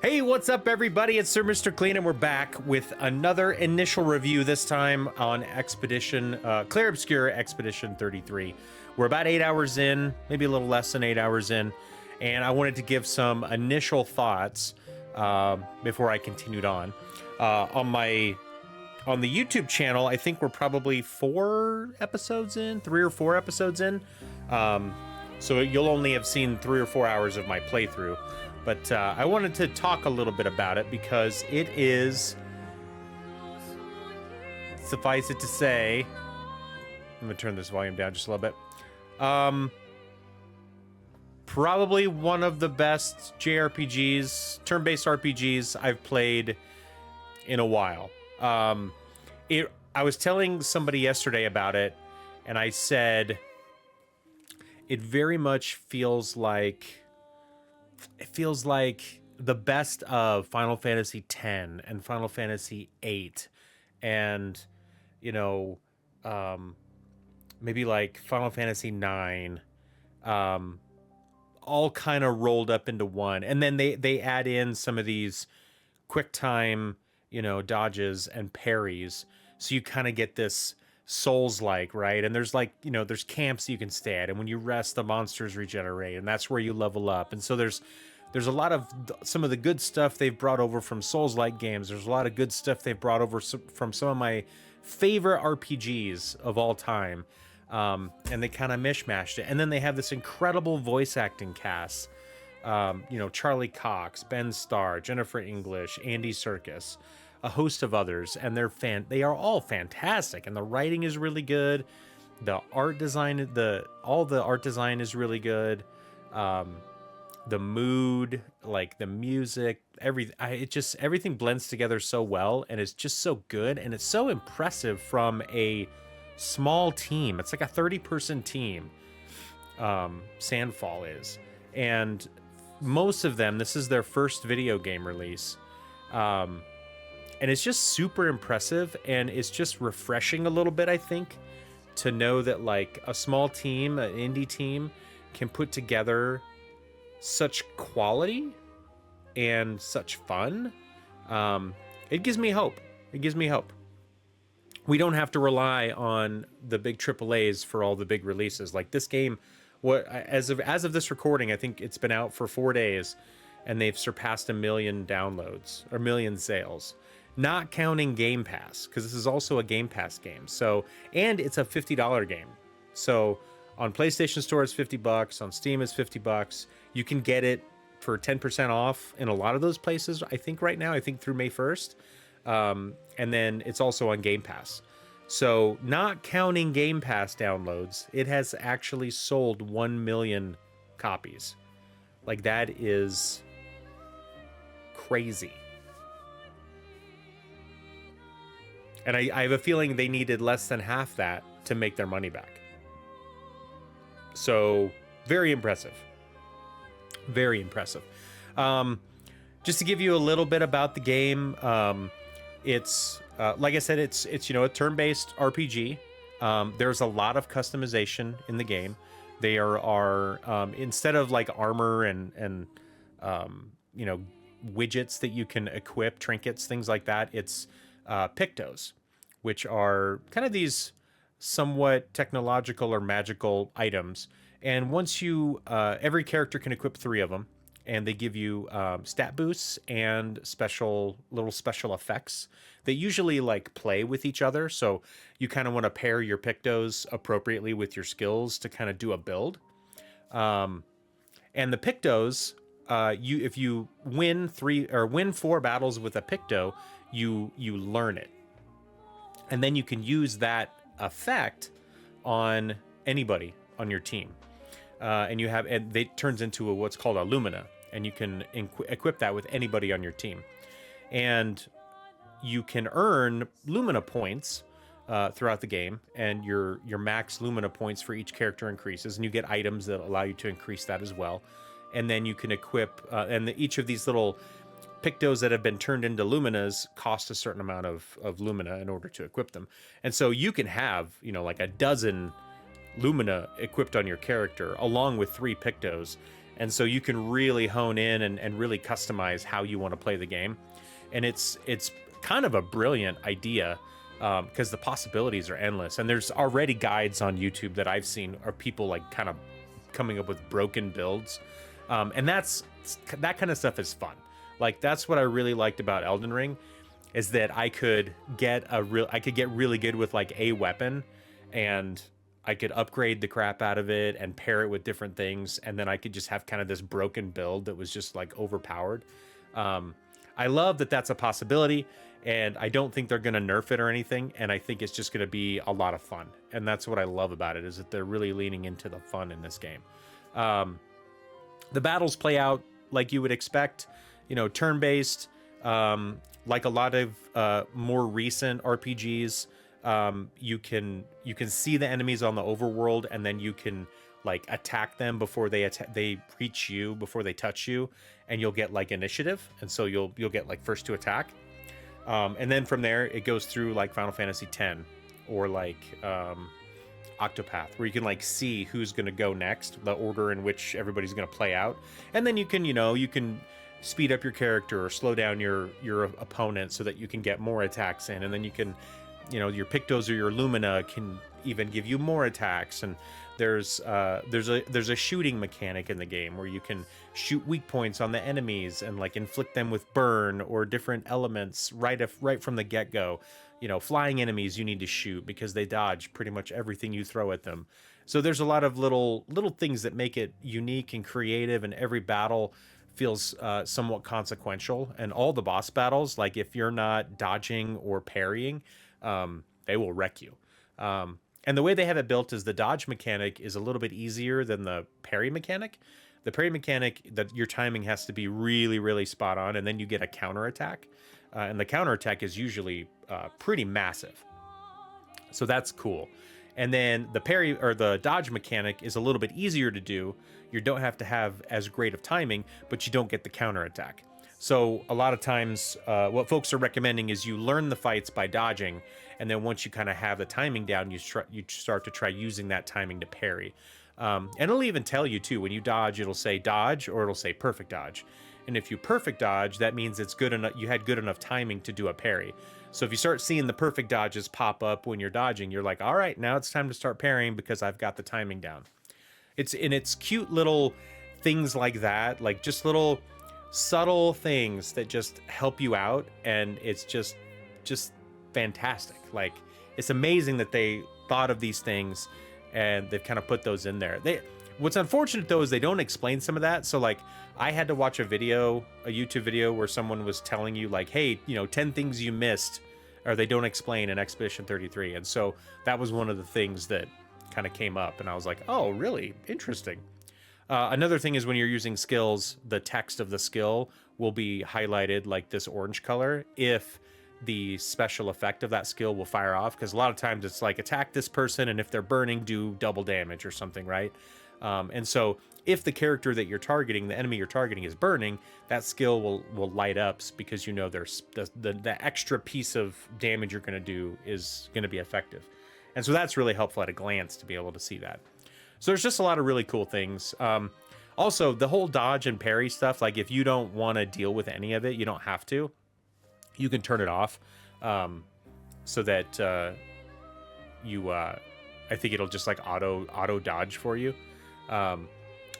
Hey, what's up, everybody? It's SirMrCl3an, and we're back with another initial review, this time on Expedition, Clair Obscur Expedition 33. We're about 8 hours in, maybe a little less than 8 hours in, and I wanted to give some initial thoughts before I continued on. On the YouTube channel, I think we're probably 4 episodes in, 3 or 4 episodes in. So you'll only have seen 3 or 4 hours of my playthrough. But I wanted to talk a little bit about it because it is, suffice it to say, I'm going to turn this volume down just a little bit. Probably one of the best JRPGs, turn-based RPGs I've played in a while. I was telling somebody yesterday about it, and I said it very much feels like the best of Final Fantasy X and Final Fantasy VIII, and maybe like Final Fantasy IX, all kind of rolled up into one. And then they add in some of these quick time, dodges and parries, so you kind of get this Souls-like, right? And there's there's camps you can stay at, and when you rest, the monsters regenerate, and that's where you level up. And so there's a lot of some of the good stuff they've brought over from Souls-like games. There's a lot of good stuff they've brought over from some of my favorite RPGs of all time, and they kind of mishmashed it. And then they have this incredible voice acting cast. Charlie Cox, Ben Starr, Jennifer English, Andy Serkis, a host of others, and they are all fantastic, and the writing is really good. The art design, all the art design is really good. The mood, like the music, everything blends together so well, and it's just so good, and it's so impressive from a small team. It's like a 30-person team. Sandfall is, and most of them, this is their first video game release. And it's just super impressive, and it's just refreshing a little bit, I think, to know that like a small team, an indie team, can put together such quality and such fun. It gives me hope. It gives me hope. We don't have to rely on the big AAAs for all the big releases. Like this game, as of this recording, I think it's been out for 4 days, and they've surpassed 1 million downloads or 1 million sales. Not counting Game Pass, because this is also a Game Pass game. So, and it's a $50 game. So on PlayStation Store it's $50, on Steam it's $50. You can get it for 10% off in a lot of those places, I think right now, I think through May 1st. And then it's also on Game Pass. So not counting Game Pass downloads, it has actually sold 1 million copies. Like, that is crazy. And I have a feeling they needed less than half that to make their money back. So, very impressive. Very impressive. Just to give you a little bit about the game, it's like I said, it's a turn-based RPG. There's a lot of customization in the game. There are instead of like armor and widgets that you can equip, trinkets, things like that, it's pictos, which are kind of these somewhat technological or magical items. And once you, every character can equip 3 of them, and they give you stat boosts and little special effects that usually like play with each other. So you kind of want to pair your pictos appropriately with your skills to kind of do a build. And the pictos, if you win 4 battles with a picto, you learn it, and then you can use that effect on anybody on your team, and it turns into what's called a Lumina, and you can equip that with anybody on your team, and you can earn Lumina points throughout the game, and your max Lumina points for each character increases, and you get items that allow you to increase that as well. And then you can equip, each of these little pictos that have been turned into Luminas cost a certain amount of Lumina in order to equip them. And so you can have, like a dozen Lumina equipped on your character, along with 3 pictos, And so you can really hone in and really customize how you want to play the game. And it's kind of a brilliant idea, because the possibilities are endless. And there's already guides on YouTube that I've seen are people like kind of coming up with broken builds. And that kind of stuff is fun. Like, that's what I really liked about Elden Ring, is that I could get really good with like a weapon, and I could upgrade the crap out of it and pair it with different things, and then I could just have kind of this broken build that was just like overpowered. I love that that's a possibility, and I don't think they're going to nerf it or anything, and I think it's just going to be a lot of fun. And that's what I love about it, is that they're really leaning into the fun in this game. The battles play out like you would expect, turn-based, like a lot of more recent RPGs. You can see the enemies on the overworld, and then you can like attack them before they reach you, before they touch you, and you'll get like initiative, and so you'll get like first to attack. And then from there it goes through like Final Fantasy X or like Octopath, where you can like see who's going to go next, the order in which everybody's going to play out, and then you can speed up your character or slow down your opponent so that you can get more attacks in, and then you can, your Pictos or your Lumina can even give you more attacks. And there's a shooting mechanic in the game where you can shoot weak points on the enemies and like inflict them with burn or different elements right from the get-go. Flying enemies you need to shoot because they dodge pretty much everything you throw at them. So there's a lot of little things that make it unique and creative, and every battle feels somewhat consequential. And all the boss battles, like if you're not dodging or parrying, they will wreck you. And the way they have it built is the dodge mechanic is a little bit easier than the parry mechanic. The parry mechanic, that your timing has to be really, really spot on, and then you get a counter attack. And the counter attack is usually pretty massive. So that's cool. And then the parry or the dodge mechanic is a little bit easier to do. You don't have to have as great of timing, but you don't get the counter attack. So a lot of times what folks are recommending is you learn the fights by dodging, and then once you kind of have the timing down, you start to try using that timing to parry. And it'll even tell you too, when you dodge, it'll say dodge or it'll say perfect dodge. And if you perfect dodge, that means it's good enough. You had good enough timing to do a parry. So if you start seeing the perfect dodges pop up when you're dodging, you're like, all right, now it's time to start parrying because I've got the timing down. It's cute little things like that, like just little subtle things that just help you out, and it's just fantastic. Like, it's amazing that they thought of these things and they've kind of put those in there. What's unfortunate though is they don't explain some of that. So like, I had to watch a YouTube video where someone was telling you like, hey, 10 things you missed or they don't explain in Expedition 33. And so that was one of the things that kind of came up, and I was like, oh, really interesting. Another thing is when you're using skills, the text of the skill will be highlighted like this orange color if the special effect of that skill will fire off, because a lot of times it's like attack this person, and if they're burning, do double damage or something, right? And so if the character that you're targeting, the enemy you're targeting, is burning, that skill will light up, because there's the extra piece of damage you're going to do is going to be effective. And so that's really helpful at a glance to be able to see that. So there's just a lot of really cool things. Also, the whole dodge and parry stuff, like if you don't want to deal with any of it, you don't have to. You can turn it off, so that I think it'll just like auto dodge for you.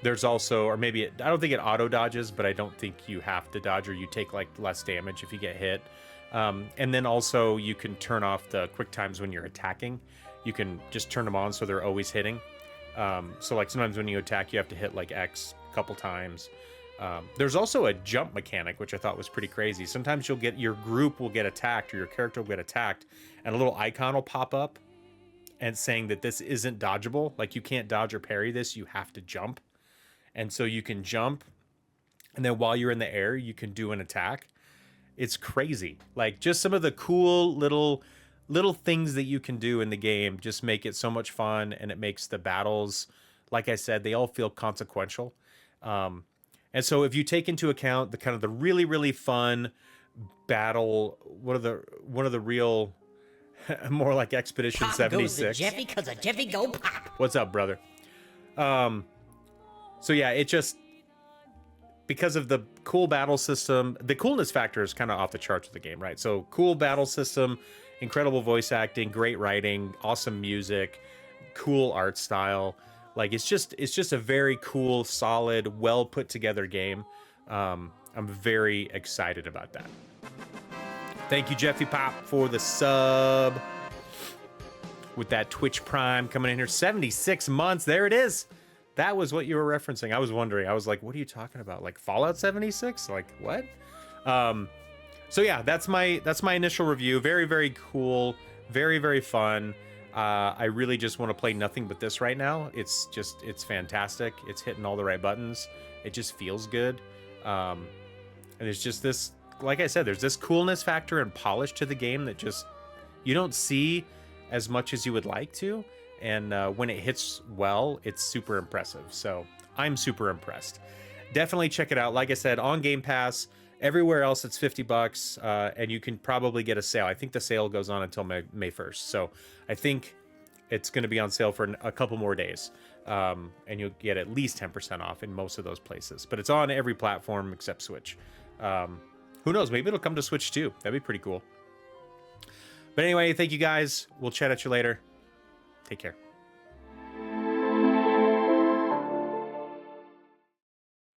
There's also, or maybe I don't think it auto dodges, but I don't think you have to dodge, or you take like less damage if you get hit. And then also you can turn off the quick times when you're attacking. You can just turn them on so they're always hitting. So like sometimes when you attack, you have to hit like X a couple times. There's also a jump mechanic, which I thought was pretty crazy. Sometimes your group will get attacked, or your character will get attacked, and a little icon will pop up and saying that this isn't dodgeable. Like, you can't dodge or parry this, you have to jump. And so you can jump, and then while you're in the air, you can do an attack. It's crazy. Like, just some of the cool little things that you can do in the game just make it so much fun, and it makes the battles, like I said, they all feel consequential. And so if you take into account the kind of the really, really fun battle, one of the real more like Expedition 76. Goes the Jeffy, 'cause a Jeffy go pop. What's up, brother? So yeah, it just, because of the cool battle system, the coolness factor is kind of off the charts with the game, right? So cool battle system, incredible voice acting, great writing, awesome music, cool art style. Like it's just a very cool, solid, well put together game. I'm very excited about that. Thank you, Jeffy Pop, for the sub. With that Twitch Prime coming in here, 76 months. There it is. That was what you were referencing. I was wondering. I was like, what are you talking about? Like Fallout 76? Like what? So yeah, that's my initial review. Very, very cool. Very, very fun. I really just want to play nothing but this right now. It's fantastic. It's hitting all the right buttons. It just feels good. And there's just this, like I said, there's this coolness factor and polish to the game that just you don't see as much as you would like to. And when it hits well, it's super impressive. So I'm super impressed. Definitely check it out. Like I said, on Game Pass. Everywhere else, it's $50, and you can probably get a sale. I think the sale goes on until May 1st. So I think it's going to be on sale for a couple more days. And you'll get at least 10% off in most of those places. But it's on every platform except Switch. Who knows? Maybe it'll come to Switch too. That'd be pretty cool. But anyway, thank you guys. We'll chat at you later. Take care.